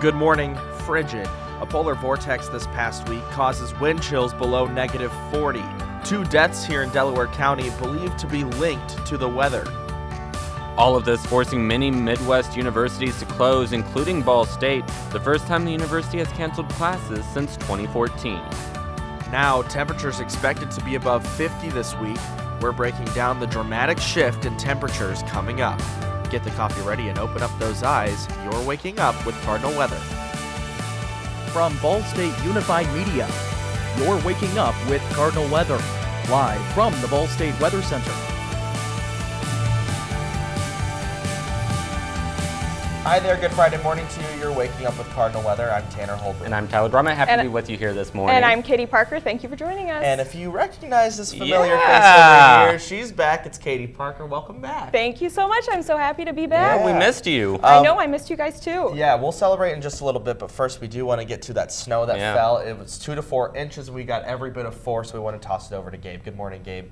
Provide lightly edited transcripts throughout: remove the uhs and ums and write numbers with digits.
Good morning. Frigid. A polar vortex this past week causes wind chills below -40. 2 deaths here in Delaware County believed to be linked to the weather. All of this forcing many Midwest universities to close, including Ball State, the first time the university has canceled classes since 2014. Now, temperatures expected to be above 50 this week. We're breaking down the dramatic shift in temperatures coming up. Get the coffee ready and open up those eyes. You're waking up with Cardinal Weather. From Ball State Unified Media, you're waking up with Cardinal Weather, live from the Ball State Weather Center. Hi there, good Friday morning to you. You're waking up with Cardinal Weather. I'm Tanner Holbrook. And I'm Tyler Drummond. Happy to be with you here this morning. And I'm Katie Parker. Thank you for joining us. And if you recognize this familiar face over here, she's back. It's Katie Parker. Welcome back. Thank you so much. I'm so happy to be back. Yeah, we missed you. I know, I missed you guys too. Yeah, we'll celebrate in just a little bit, but first we do want to get to that snow that fell. It was 2 to 4 inches. We got every bit of 4, so we want to toss it over to Gabe. Good morning, Gabe.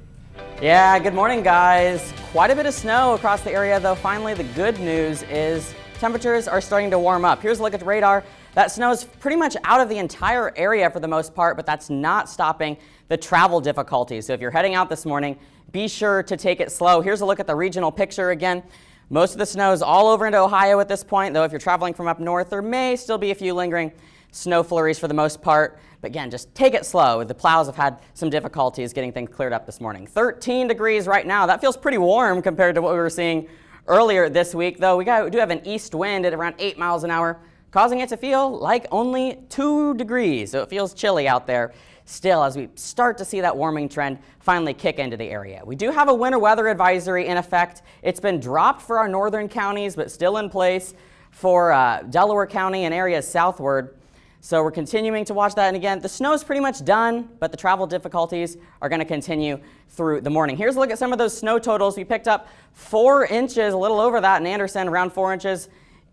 Yeah, good morning, guys. Quite a bit of snow across the area, though. Finally, the good news is temperatures are starting to warm up. Here's a look at the radar. That snow is pretty much out of the entire area for the most part, but that's not stopping the travel difficulties. So if you're heading out this morning, be sure to take it slow. Here's a look at the regional picture again. Most of the snow is all over into Ohio at this point, though if you're traveling from up north, there may still be a few lingering snow flurries for the most part. But again, just take it slow. The plows have had some difficulties getting things cleared up this morning. 13 degrees right now. That feels pretty warm compared to what we were seeing earlier this week, though. We do have an east wind at around 8 miles an hour, causing it to feel like only 2 degrees. So it feels chilly out there still as we start to see that warming trend finally kick into the area. We do have a winter weather advisory in effect. It's been dropped for our northern counties, but still in place for Delaware County and areas southward. So we're continuing to watch that. And again, the snow is pretty much done, but the travel difficulties are going to continue through the morning. Here's a look at some of those snow totals. We picked up 4 inches, a little over that in Anderson, around 4 inches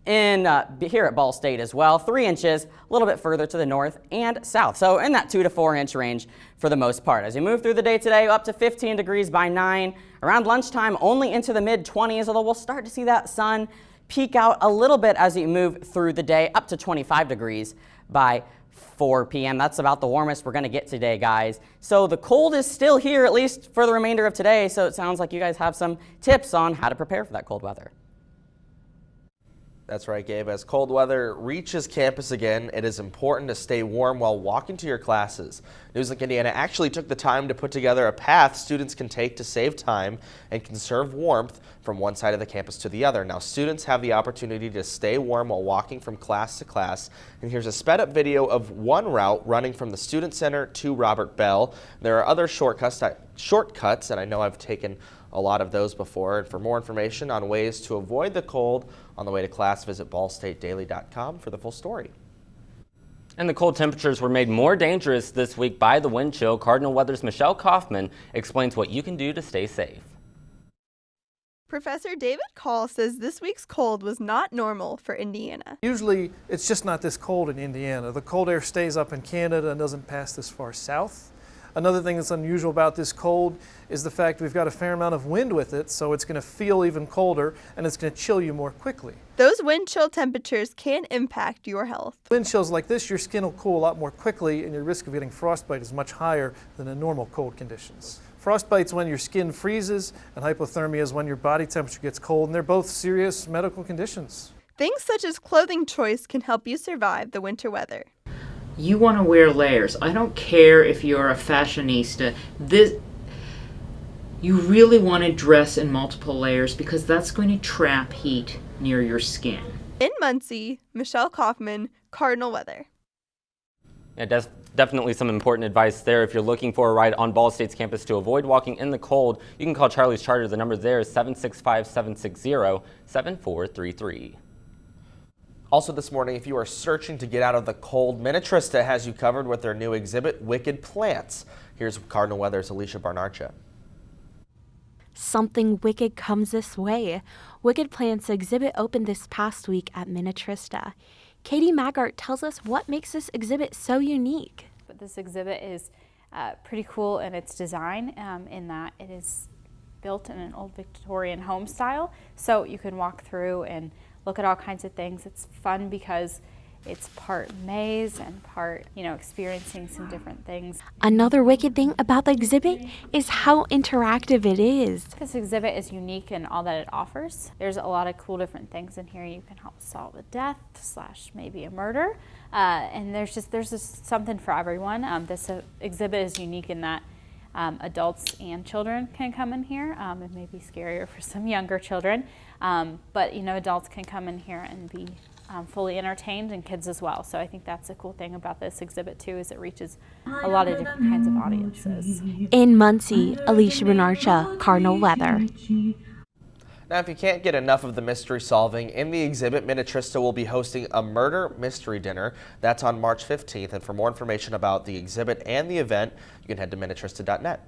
in here at Ball State as well. 3 inches, a little bit further to the north and south. So in that 2 to 4 inch range for the most part. As you move through the day today, up to 15 degrees by 9. Around lunchtime, only into the mid-20s, although we'll start to see that sun peak out a little bit as you move through the day, up to 25 degrees by 4 p.m. That's about the warmest we're going to get today, guys. So the cold is still here, at least for the remainder of today, so it sounds like you guys have some tips on how to prepare for that cold weather. That's right, Gabe. As cold weather reaches campus again, it is important to stay warm while walking to your classes. Newslink Indiana actually took the time to put together a path students can take to save time and conserve warmth from one side of the campus to the other. Now, students have the opportunity to stay warm while walking from class to class. And here's a sped-up video of one route running from the Student Center to Robert Bell. There are other shortcuts, and I know I've taken a lot of those before. And for more information on ways to avoid the cold on the way to class, visit ballstatedaily.com for the full story. And the cold temperatures were made more dangerous this week by the wind chill. Cardinal Weather's Michelle Kaufman explains what you can do to stay safe. Professor David Call says this week's cold was not normal for Indiana. Usually it's just not this cold in Indiana. The cold air stays up in Canada and doesn't pass this far south. Another thing that's unusual about this cold is the fact we've got a fair amount of wind with it, so it's going to feel even colder and it's going to chill you more quickly. Those wind chill temperatures can impact your health. Wind chills like this, your skin will cool a lot more quickly and your risk of getting frostbite is much higher than in normal cold conditions. Frostbite's when your skin freezes, and hypothermia is when your body temperature gets cold, and they're both serious medical conditions. Things such as clothing choice can help you survive the winter weather. You want to wear layers. I don't care if you're a fashionista. You really want to dress in multiple layers because that's going to trap heat near your skin. In Muncie, Michelle Kaufman, Cardinal Weather. Yeah, definitely some important advice there. If you're looking for a ride on Ball State's campus to avoid walking in the cold, you can call Charlie's Charter. The number there is 765-760-7433. Also this morning, if you are searching to get out of the cold, Minnetrista has you covered with their new exhibit, Wicked Plants. Here's Cardinal Weather's Alicia Barnarcha. Something wicked comes this way. Wicked Plants exhibit opened this past week at Minnetrista. Katie Maggart tells us what makes this exhibit so unique. But this exhibit is pretty cool in its design in that it is built in an old Victorian home style. So you can walk through and look at all kinds of things. It's fun because it's part maze and part, experiencing some different things. Another wicked thing about the exhibit is how interactive it is. This exhibit is unique in all that it offers. There's a lot of cool different things in here. You can help solve a death / maybe a murder, and there's just something for everyone. This exhibit is unique in that adults and children can come in here. It may be scarier for some younger children, but adults can come in here and be fully entertained, and kids as well. So I think that's a cool thing about this exhibit too, is it reaches a lot of different kinds of audiences. In Muncie, Alicia Bernarcha, Cardinal Weather. Now, if you can't get enough of the mystery solving, in the exhibit, Minnetrista will be hosting a murder mystery dinner. That's on March 15th. And for more information about the exhibit and the event, you can head to minnetrista.net.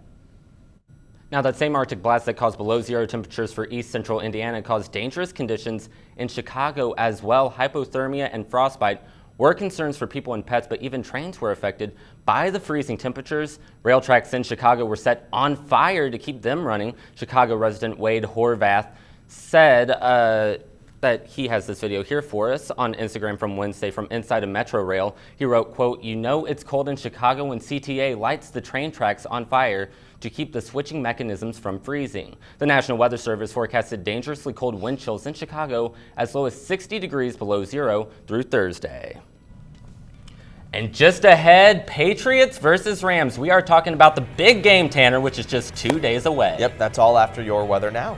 Now, that same Arctic blast that caused below zero temperatures for east central Indiana caused dangerous conditions in Chicago as well. Hypothermia and frostbite were concerns for people and pets, but even trains were affected by the freezing temperatures. Rail tracks in Chicago were set on fire to keep them running. Chicago resident Wade Horvath said that he has this video here for us on Instagram from Wednesday from inside a Metro Rail. He wrote, quote, "You know it's cold in Chicago when CTA lights the train tracks on fire to keep the switching mechanisms from freezing." The National Weather Service forecasted dangerously cold wind chills in Chicago as low as 60 degrees below zero through Thursday. And just ahead, Patriots versus Rams. We are talking about the big game, Tanner, which is just 2 days away. Yep, that's all after your weather now.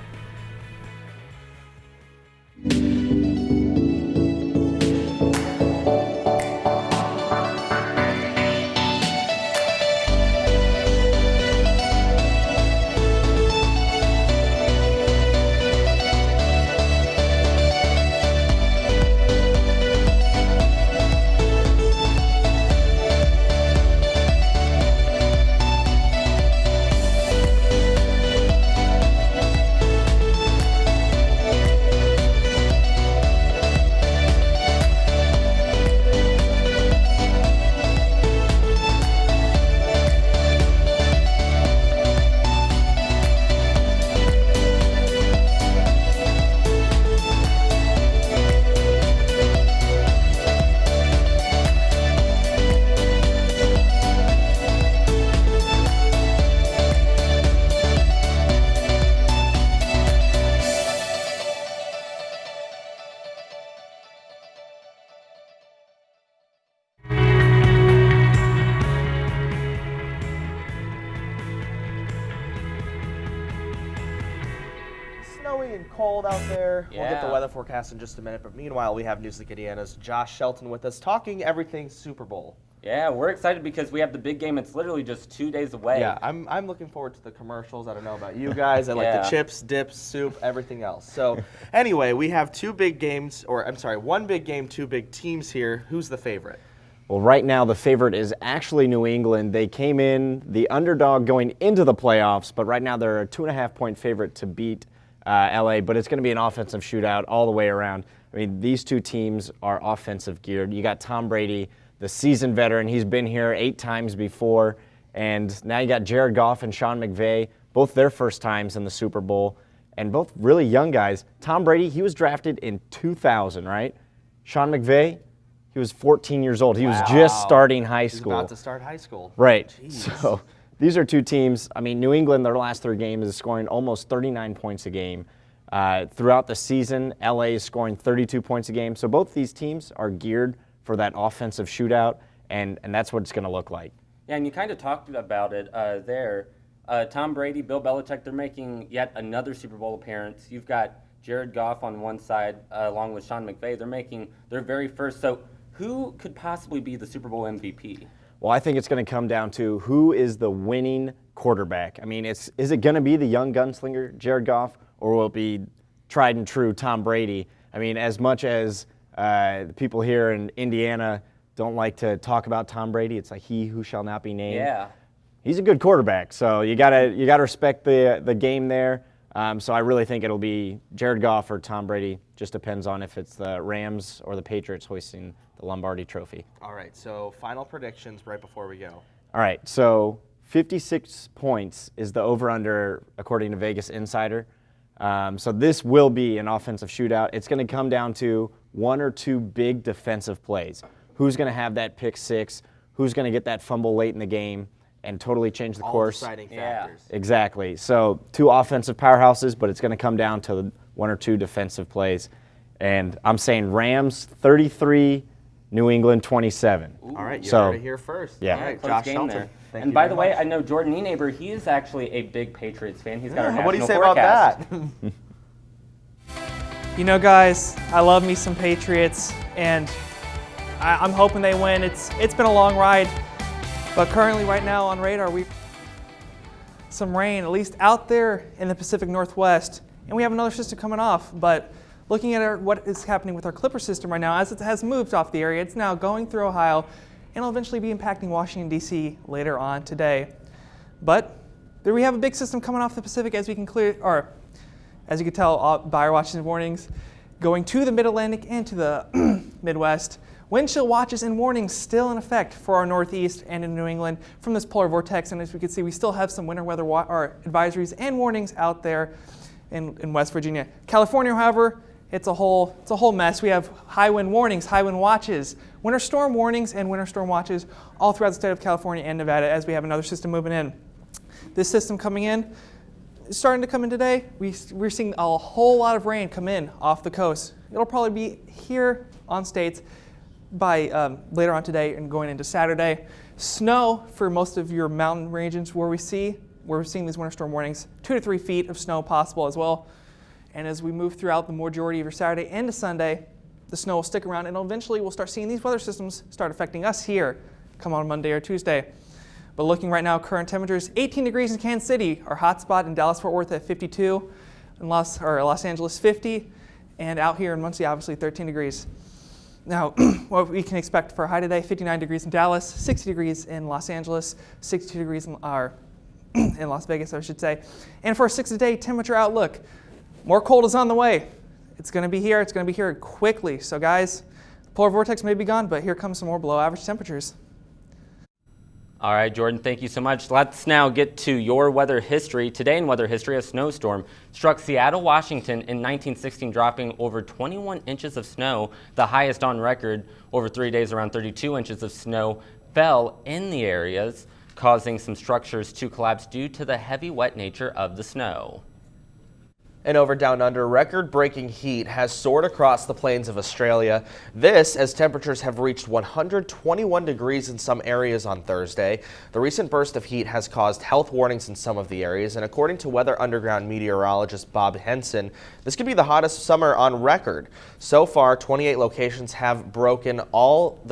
Snowy and cold out there. We'll get the Yeah. weather forecast in just a minute, but meanwhile, we have Newsweek Indiana's Josh Shelton with us talking everything Super Bowl. Yeah, we're excited because we have the big game. It's literally just 2 days away. Yeah, I'm looking forward to the commercials. I don't know about you guys. I like Yeah. the chips, dips, soup, everything else. So anyway, we have two big games, or I'm sorry, one big game, two big teams here. Who's the favorite? Well, right now the favorite is actually New England. They came in the underdog going into the playoffs, but right now they're a 2.5-point favorite to beat LA, but it's going to be an offensive shootout all the way around. I mean, these two teams are offensive geared. You got Tom Brady, the seasoned veteran. He's been here 8 times before, and now you got Jared Goff and Sean McVay, both their first times in the Super Bowl, and both really young guys. Tom Brady, he was drafted in 2000, right? Sean McVay, he was 14 years old. He was just starting high school. He's about to start high school. Right. Jeez. So these are two teams. I mean, New England, their last 3 games is scoring almost 39 points a game. Throughout the season, LA is scoring 32 points a game. So both these teams are geared for that offensive shootout, and that's what it's going to look like. Yeah, and you kind of talked about it there. Tom Brady, Bill Belichick, they're making yet another Super Bowl appearance. You've got Jared Goff on one side, along with Sean McVay. They're making their very first. So who could possibly be the Super Bowl MVP? Well, I think it's going to come down to who is the winning quarterback. I mean, is it going to be the young gunslinger, Jared Goff, or will it be tried and true Tom Brady? I mean, as much as the people here in Indiana don't like to talk about Tom Brady, it's like he who shall not be named. Yeah. He's a good quarterback, so you gotta respect the game there. So I really think it'll be Jared Goff or Tom Brady. Just depends on if it's the Rams or the Patriots hoisting the Lombardi Trophy. All right, so final predictions right before we go. All right, so 56 points is the over-under according to Vegas Insider. So this will be an offensive shootout. It's going to come down to one or two big defensive plays. Who's going to have that pick six? Who's going to get that fumble late in the game and totally change the course? Deciding factors. Exactly. So 2 offensive powerhouses, but it's going to come down to 1 or 2 defensive plays. And I'm saying Rams 33, New England 27. All right, you heard it here first. Yeah. All right, Close Josh game Shelton. there. Thank And you by very the way, much. I know Jordan Nienaber, he is actually a big Patriots fan. He's got our What do you say national about forecast. that? You know, guys, I love me some Patriots, and I'm hoping they win. It's been a long ride, but currently right now on radar, some rain, at least out there in the Pacific Northwest, and we have another system coming off. But looking at what is happening with our Clipper system right now, as it has moved off the area, it's now going through Ohio, and will eventually be impacting Washington, D.C. later on today. But there we have a big system coming off the Pacific, as we can as you can tell by our watches and warnings, going to the Mid-Atlantic and to the Midwest. Wind chill watches and warnings still in effect for our Northeast and in New England from this polar vortex. And as we can see, we still have some winter weather advisories and warnings out there in West Virginia. California, however, it's a whole mess. We have high wind warnings, high wind watches, winter storm warnings, and winter storm watches all throughout the state of California and Nevada as we have another system moving in. This system coming in, starting to come in today. We're seeing a whole lot of rain come in off the coast. It'll probably be here on states by later on today and going into Saturday. Snow for most of your mountain regions we're seeing these winter storm warnings, 2 to 3 feet of snow possible as well. And as we move throughout the majority of your Saturday into Sunday, the snow will stick around, and eventually we'll start seeing these weather systems start affecting us here come on Monday or Tuesday. But looking right now, current temperatures, 18 degrees in Kansas City, our hot spot in Dallas-Fort Worth at 52, in Los Angeles 50, and out here in Muncie, obviously 13 degrees. Now, what we can expect for a high today, 59 degrees in Dallas, 60 degrees in Los Angeles, 62 degrees in Las Vegas, I should say. And for a 6-day temperature outlook, more cold is on the way. It's going to be here. It's going to be here quickly. So guys, the polar vortex may be gone, but here comes some more below average temperatures. All right, Jordan, thank you so much. Let's now get to your weather history. Today in weather history, a snowstorm struck Seattle, Washington in 1916, dropping over 21 inches of snow, the highest on record. Over 3 days, around 32 inches of snow fell in the areas, causing some structures to collapse due to the heavy, wet nature of the snow. And over down under, record-breaking heat has soared across the plains of Australia. This as temperatures have reached 121 degrees in some areas on Thursday. The recent burst of heat has caused health warnings in some of the areas, and according to Weather Underground meteorologist Bob Henson, this could be the hottest summer on record. So far, 28 locations have broken the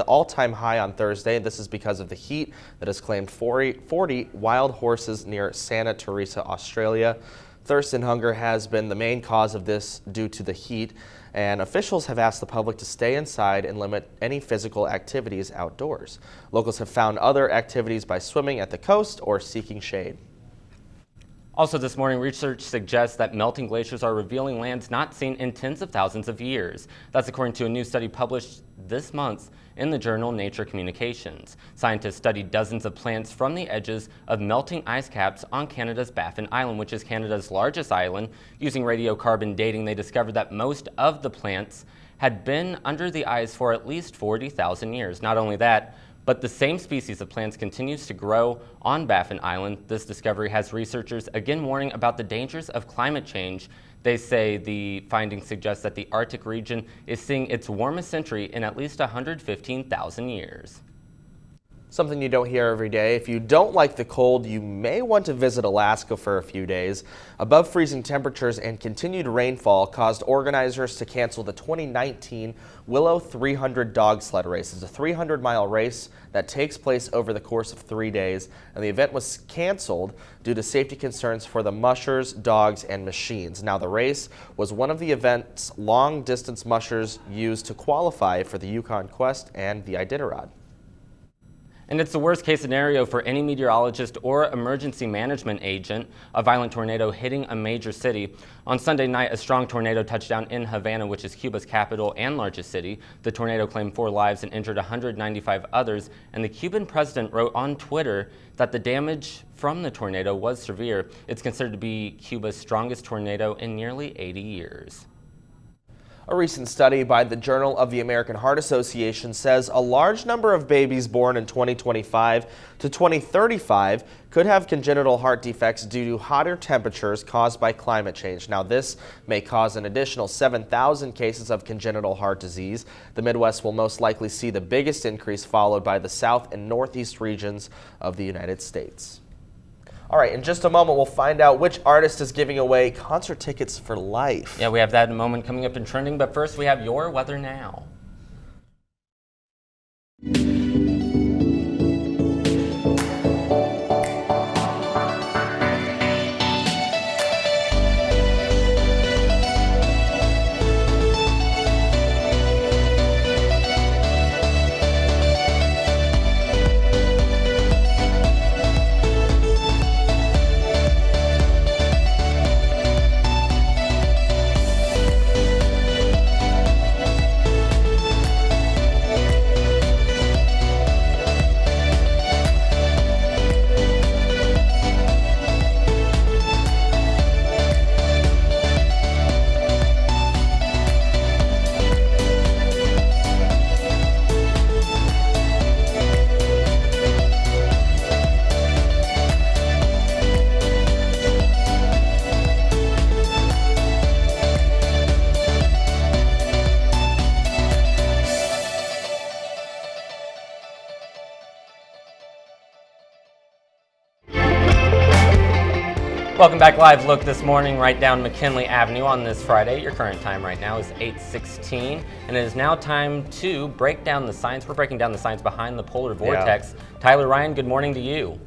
all-time high on Thursday. This is because of the heat that has claimed 40 wild horses near Santa Teresa, Australia. Thirst and hunger has been the main cause of this due to the heat, and officials have asked the public to stay inside and limit any physical activities outdoors. Locals have found other activities by swimming at the coast or seeking shade. Also this morning, research suggests that melting glaciers are revealing lands not seen in tens of thousands of years. That's according to a new study published this month in the journal Nature Communications. Scientists studied dozens of plants from the edges of melting ice caps on Canada's Baffin Island, which is Canada's largest island. Using radiocarbon dating, they discovered that most of the plants had been under the ice for at least 40,000 years. Not only that, but the same species of plants continues to grow on Baffin Island. This discovery has researchers again warning about the dangers of climate change. They say the findings suggest that the Arctic region is seeing its warmest century in at least 115,000 years. Something you don't hear every day. If you don't like the cold, you may want to visit Alaska for a few days. Above freezing temperatures and continued rainfall caused organizers to cancel the 2019 Willow 300 dog sled race. It's a 300-mile race that takes place over the course of 3 days, and the event was canceled due to safety concerns for the mushers, dogs, and machines. Now, the race was one of the event's long-distance mushers used to qualify for the Yukon Quest and the Iditarod. And it's the worst case scenario for any meteorologist or emergency management agent, a violent tornado hitting a major city. On Sunday night, a strong tornado touched down in Havana, which is Cuba's capital and largest city. The tornado claimed 4 lives and injured 195 others, and the Cuban president wrote on Twitter that the damage from the tornado was severe. It's considered to be Cuba's strongest tornado in nearly 80 years. A recent study by the Journal of the American Heart Association says a large number of babies born in 2025 to 2035 could have congenital heart defects due to hotter temperatures caused by climate change. Now, this may cause an additional 7,000 cases of congenital heart disease. The Midwest will most likely see the biggest increase, followed by the South and Northeast regions of the United States. All right, in just a moment, we'll find out which artist is giving away concert tickets for life. Yeah, we have that in a moment coming up in trending, but first we have your weather now. Welcome back. Live look this morning right down McKinley Avenue on this Friday. Your current time right now is 8:16, and it is now time to break down the science. We're breaking down the science behind the polar vortex. Tyler Ryan, good morning to you.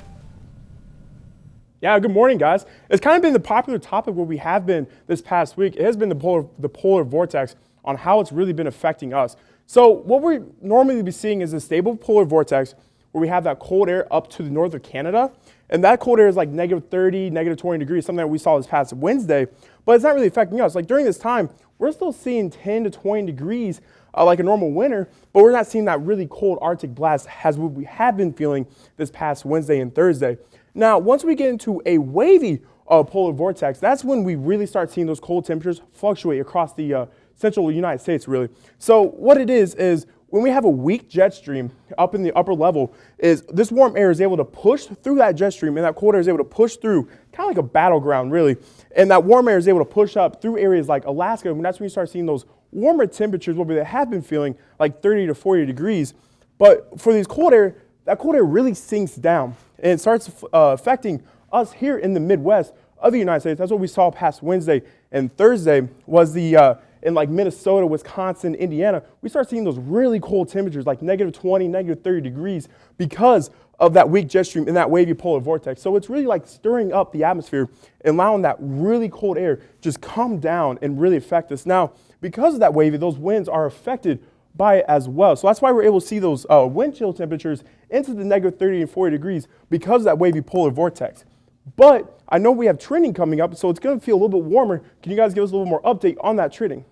Yeah, good morning, guys. It's kind of been the popular topic where we have been this past week. It has been the polar vortex on how it's really been affecting us. So what we normally be seeing is a stable polar vortex where we have that cold air up to the north of Canada. And that cold air is like -30, -20 degrees, something that we saw this past Wednesday. But it's not really affecting us. Like during this time, we're still seeing 10 to 20 degrees like a normal winter, but we're not seeing that really cold Arctic blast as what we have been feeling this past Wednesday and Thursday. Now, once we get into a wavy polar vortex, that's when we really start seeing those cold temperatures fluctuate across the central United States, really. So what it is when we have a weak jet stream up in the upper level, is this warm air is able to push through that jet stream, and that cold air is able to push through, kind of like a battleground, really. And that warm air is able to push up through areas like Alaska, and that's when you start seeing those warmer temperatures where they have been feeling like 30 to 40 degrees. But for these cold air, that cold air really sinks down, and it starts affecting us here in the Midwest of the United States. That's what we saw past Wednesday and Thursday was in like Minnesota, Wisconsin, Indiana, we start seeing those really cold temperatures, like -20, -30 degrees, because of that weak jet stream and that wavy polar vortex. So it's really like stirring up the atmosphere and allowing that really cold air just come down and really affect us. Now, because of that wavy, those winds are affected by it as well. So that's why we're able to see those wind chill temperatures into the -30 and 40 degrees because of that wavy polar vortex. But I know we have trending coming up, so it's going to feel a little bit warmer. Can you guys give us a little more update on that trending?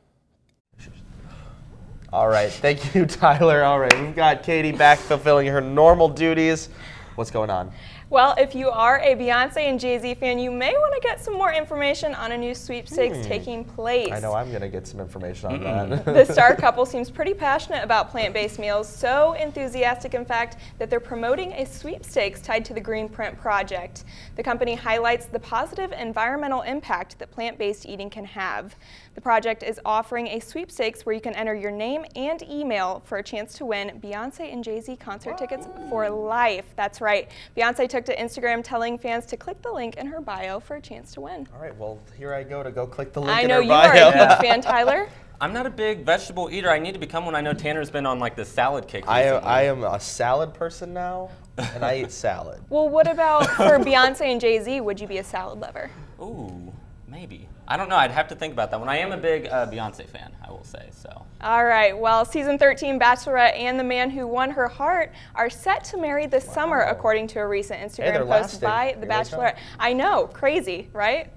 All right, thank you, Tyler. All right, we've got Katie back fulfilling her normal duties. What's going on? Well, if you are a Beyonce and Jay-Z fan, you may want to get some more information on a new sweepstakes taking place. I know I'm going to get some information on that. The star couple seems pretty passionate about plant-based meals, so enthusiastic, in fact, that they're promoting a sweepstakes tied to the Green Print Project. The company highlights the positive environmental impact that plant-based eating can have. The project is offering a sweepstakes where you can enter your name and email for a chance to win Beyonce and Jay-Z concert tickets for life. That's right. Beyonce took to Instagram telling fans to click the link in her bio for a chance to win. All right, well, here I go to go click the link in I her bio. know you are a huge fan, Tyler. I'm not a big vegetable eater. I need to become one. I know Tanner's been on like the salad kick I recently. am a salad person now, and I eat salad. Well, what about for Beyonce and Jay-Z? Would you be a salad lover? Ooh, maybe. I don't know. I'd have to think about that one. I am a big Beyonce fan, I will say. So. All right. Well, season 13 Bachelorette and the man who won her heart are set to marry this summer, according to a recent Instagram post by the Bachelorette. I know, crazy, right?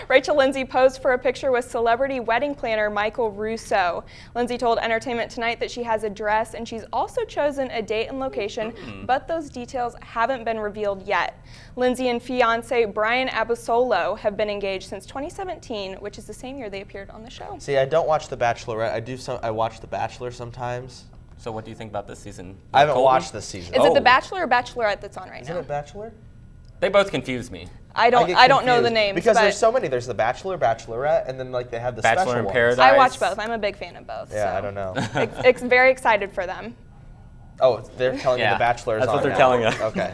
Rachel Lindsay posed for a picture with celebrity wedding planner Michael Russo. Lindsay told Entertainment Tonight that she has a dress and she's also chosen a date and location, but those details haven't been revealed yet. Lindsay and fiance Brian Abasolo have been engaged since 2017, which is the same year they appeared on the show. See, I don't watch The Bachelorette. I watch The Bachelor sometimes. So what do you think about this season? I haven't watched this season. Is it The Bachelor or Bachelorette that's on right now? Isn't it Bachelor? They both confuse me. I don't know the names. Because there's so many. There's The Bachelor, Bachelorette, and then like they have the Bachelor special in ones. Paradise. I watch both. I'm a big fan of both. Yeah, so. I don't know. Very excited for them. Oh, they're telling you The Bachelor is that's on what they're now. telling us. Okay.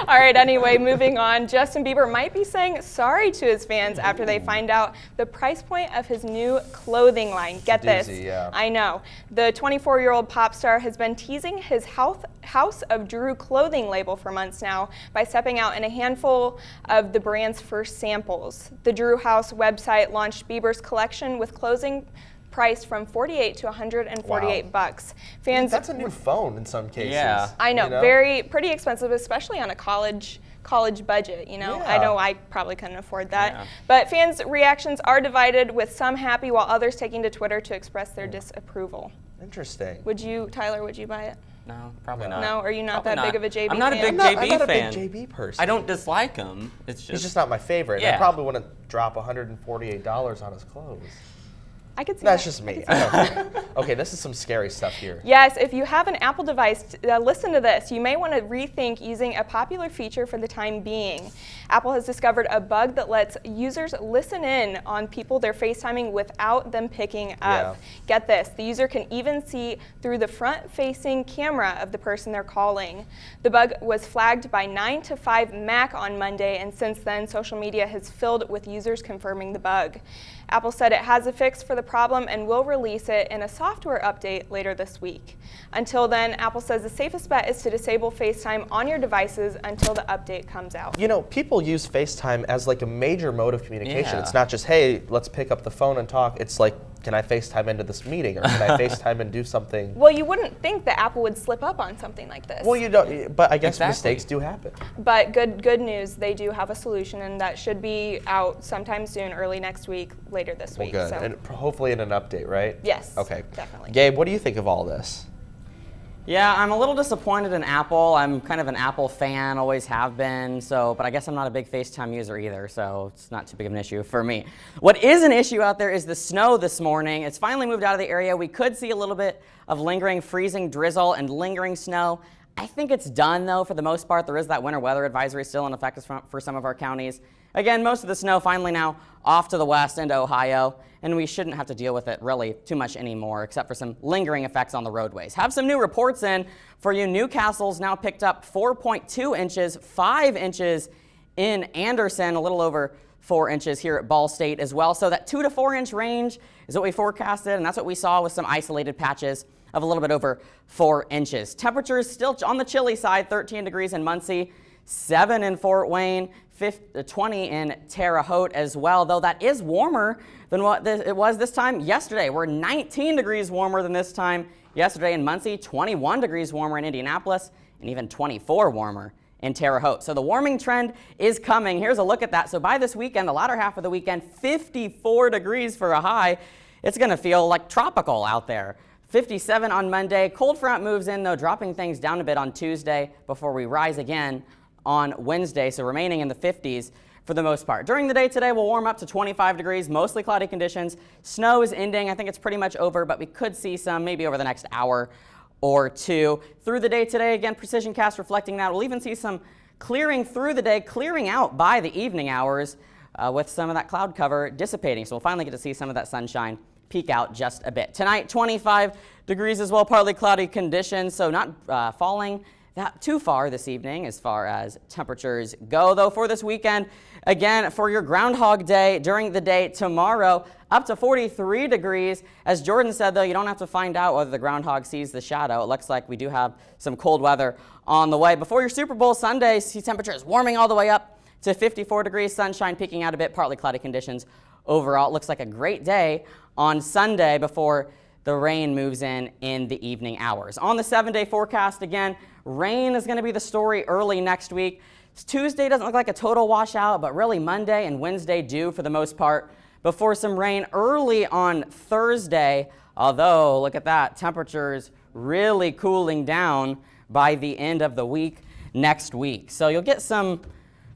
All right, anyway, moving on. Justin Bieber might be saying sorry to his fans after they find out the price point of his new clothing line. Get this. Yeah. I know. The 24-year-old pop star has been teasing his House of Drew clothing label for months now by stepping out in a handful of the brand's first samples. The Drew House website launched Bieber's collection with clothing priced from $48 to $148 bucks. Fans, that's a new phone in some cases. Yeah. I know, pretty expensive, especially on a college budget, you know. Yeah. I know I probably couldn't afford that. Yeah. But fans' reactions are divided, with some happy while others taking to Twitter to express their disapproval. Interesting. Tyler, would you buy it? No, probably not. No, are you not Probably that big of a JB I'm not fan? a big JB I'm not fan. a big JB person. I don't dislike him. He's just not my favorite. Yeah. I probably wouldn't drop $148 on his clothes. I could see That's that. just me. I don't know. Okay, this is some scary stuff here. Yes, if you have an Apple device, listen to this. You may want to rethink using a popular feature for the time being. Apple has discovered a bug that lets users listen in on people they're FaceTiming without them picking up. Yeah. Get this, the user can even see through the front-facing camera of the person they're calling. The bug was flagged by 9 to 5 Mac on Monday, and since then, social media has filled with users confirming the bug. Apple said it has a fix for the problem and will release it in a software update later this week. Until then, Apple says the safest bet is to disable FaceTime on your devices until the update comes out. You know, people use FaceTime as like a major mode of communication. Yeah. It's not just, hey, let's pick up the phone and talk. It's like, can I FaceTime into this meeting, or can I FaceTime and do something? Well, you wouldn't think that Apple would slip up on something like this. Well, you don't, but I guess Exactly. mistakes do happen. But good news, they do have a solution, and that should be out sometime soon, early next week, later this Well, week. good. So. And hopefully in an update, right? Yes. Okay. Definitely. Gabe, what do you think of all this? Yeah, I'm a little disappointed in Apple. I'm kind of an Apple fan, always have been, but I guess I'm not a big FaceTime user either, so it's not too big of an issue for me. What is an issue out there is the snow this morning. It's finally moved out of the area. We could see a little bit of lingering freezing drizzle and lingering snow. I think it's done, though, for the most part. There is that winter weather advisory still in effect for some of our counties. Again, most of the snow finally now off to the west into Ohio, and we shouldn't have to deal with it really too much anymore, except for some lingering effects on the roadways. Have some new reports in for you. Newcastle's now picked up 4.2 inches, 5 inches in Anderson, a little over 4 inches here at Ball State as well. So that 2 to 4 inch range is what we forecasted, and that's what we saw with some isolated patches of a little bit over 4 inches. Temperatures still on the chilly side, 13 degrees in Muncie, 7 in Fort Wayne, 20 in Terre Haute as well, though that is warmer than what it was this time yesterday. We're 19 degrees warmer than this time yesterday in Muncie, 21 degrees warmer in Indianapolis, and even 24 warmer in Terre Haute. So the warming trend is coming. Here's a look at that. So by this weekend, the latter half of the weekend, 54 degrees for a high. It's going to feel like tropical out there. 57 on Monday. Cold front moves in, though, dropping things down a bit on Tuesday before we rise again on Wednesday, so remaining in the 50s for the most part. During the day today, we'll warm up to 25 degrees, mostly cloudy conditions. Snow is ending. I think it's pretty much over, but we could see some maybe over the next hour or two. Through the day today, again, precision cast reflecting that. We'll even see some clearing through the day, clearing out by the evening hours with some of that cloud cover dissipating. So we'll finally get to see some of that sunshine peek out just a bit. Tonight, 25 degrees as well, partly cloudy conditions, so not falling that too far this evening as far as temperatures go, though for this weekend, again, for your Groundhog Day during the day tomorrow, up to 43 degrees. As Jordan said, though, you don't have to find out whether the groundhog sees the shadow. It looks like we do have some cold weather on the way. Before your Super Bowl Sunday, see temperatures warming all the way up to 54 degrees, sunshine peeking out a bit, partly cloudy conditions overall. It looks like a great day on Sunday before the rain moves in the evening hours. On the 7-day forecast, again, rain is going to be the story early next week. Tuesday doesn't look like a total washout, but really Monday and Wednesday do for the most part before some rain early on Thursday. Although, look at that, temperatures really cooling down by the end of the week next week. So you'll get some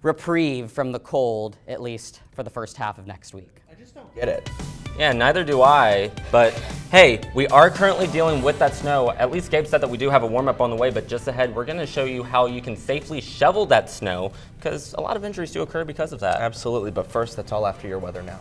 reprieve from the cold, at least for the first half of next week. I just don't get it. Yeah, neither do I, but hey, we are currently dealing with that snow. At least Gabe said that we do have a warm-up on the way, but just ahead, we're gonna show you how you can safely shovel that snow, because a lot of injuries do occur because of that. Absolutely, but first, that's all after your weather now.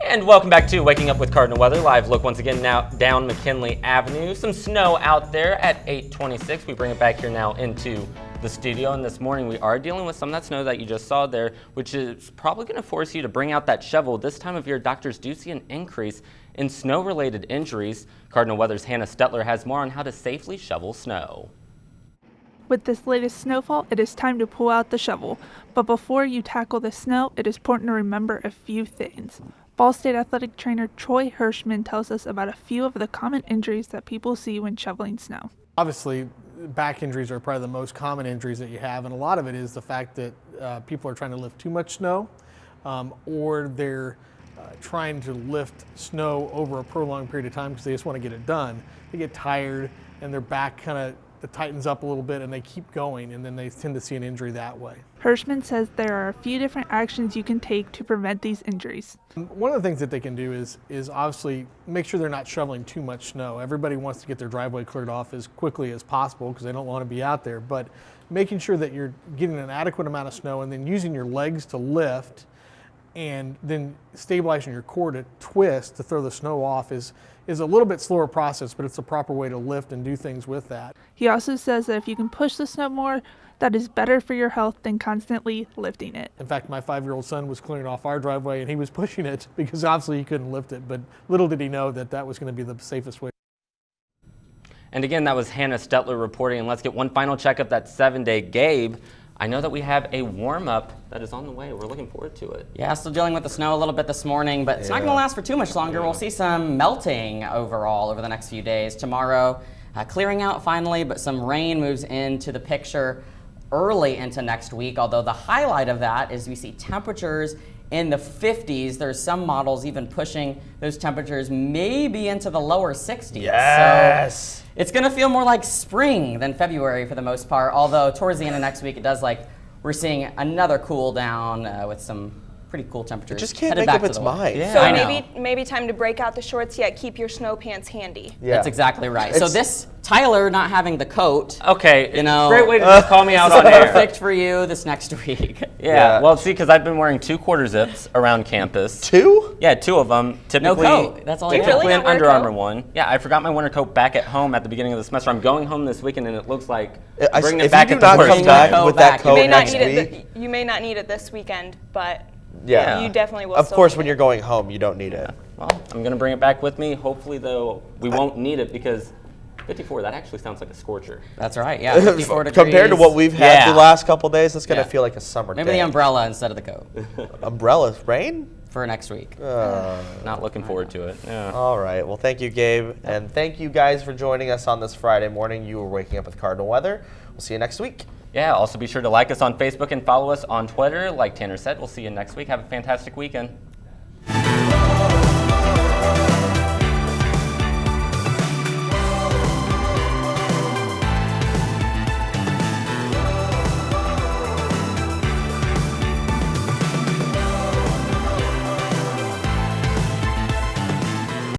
And welcome back to Waking Up with Cardinal Weather. Live look once again now down McKinley Avenue. Some snow out there at 8:26. We bring it back here now into the studio. And this morning we are dealing with some of that snow that you just saw there, which is probably going to force you to bring out that shovel. This time of year, doctors do see an increase in snow-related injuries. Cardinal Weather's Hannah Stetler has more on how to safely shovel snow. With this latest snowfall, it is time to pull out the shovel. But before you tackle the snow, it is important to remember a few things. Ball State athletic trainer Troy Hirschman tells us about a few of the common injuries that people see when shoveling snow. Obviously, back injuries are probably the most common injuries that you have, and a lot of it is the fact that people are trying to lift too much snow, or they're trying to lift snow over a prolonged period of time because they just want to get it done. They get tired and their back kind of tightens up a little bit and they keep going, and then they tend to see an injury that way. Hirschman says there are a few different actions you can take to prevent these injuries. One of the things that they can do is obviously make sure they're not shoveling too much snow. Everybody wants to get their driveway cleared off as quickly as possible because they don't want to be out there, but making sure that you're getting an adequate amount of snow and then using your legs to lift and then stabilizing your core to twist to throw the snow off is a little bit slower process, but it's a proper way to lift and do things with that. He also says that if you can push the snow more, that is better for your health than constantly lifting it. In fact, my 5-year-old son was clearing off our driveway and he was pushing it because obviously he couldn't lift it, but little did he know that that was going to be the safest way. And again, that was Hannah Stetler reporting. And let's get one final check of that 7-day. Gabe, I know that we have a warm-up that is on the way. We're looking forward to it. Yeah, still dealing with the snow a little bit this morning, but it's not going to last for too much longer. We'll see some melting overall over the next few days. Tomorrow, clearing out finally, but some rain moves into the picture early into next week, although the highlight of that is we see temperatures in the 50s. There's some models even pushing those temperatures maybe into the lower 60s. Yes! So it's going to feel more like spring than February for the most part, although towards the end of next week it does we're seeing another cool down with some pretty cool temperatures. It just can't make up its mind. Yeah, so maybe time to break out the shorts, yet keep your snow pants handy. Yeah. That's exactly right. So this Tyler not having the coat. Okay, great way to just call me out on air. Perfect for you this next week. Yeah. Well, see, because I've been wearing 2 quarter zips around campus. 2? Yeah, 2 of them. Typically, no coat. That's all you typically really an Under Armour one. Yeah, I forgot my winter coat back at home at the beginning of the semester. I'm going home this weekend, and it looks like bringing it back at the worst. If you do not come back with that coat next week, you may not need it this weekend, but yeah, you definitely will. Of course, when you're going home, you don't need it. Well, I'm going to bring it back with me. Hopefully, though, we won't need it because 54, that actually sounds like a scorcher. That's right, yeah, 54 degrees. Compared to what we've had the last couple days, it's going to feel like a summer day. Maybe the umbrella instead of the coat. Umbrella? Rain? For next week. Not looking forward to it. Yeah. All right. Well, thank you, Gabe. And thank you guys for joining us on this Friday morning. You were waking up with Cardinal Weather. We'll see you next week. Yeah, also be sure to like us on Facebook and follow us on Twitter. Like Tanner said, we'll see you next week. Have a fantastic weekend.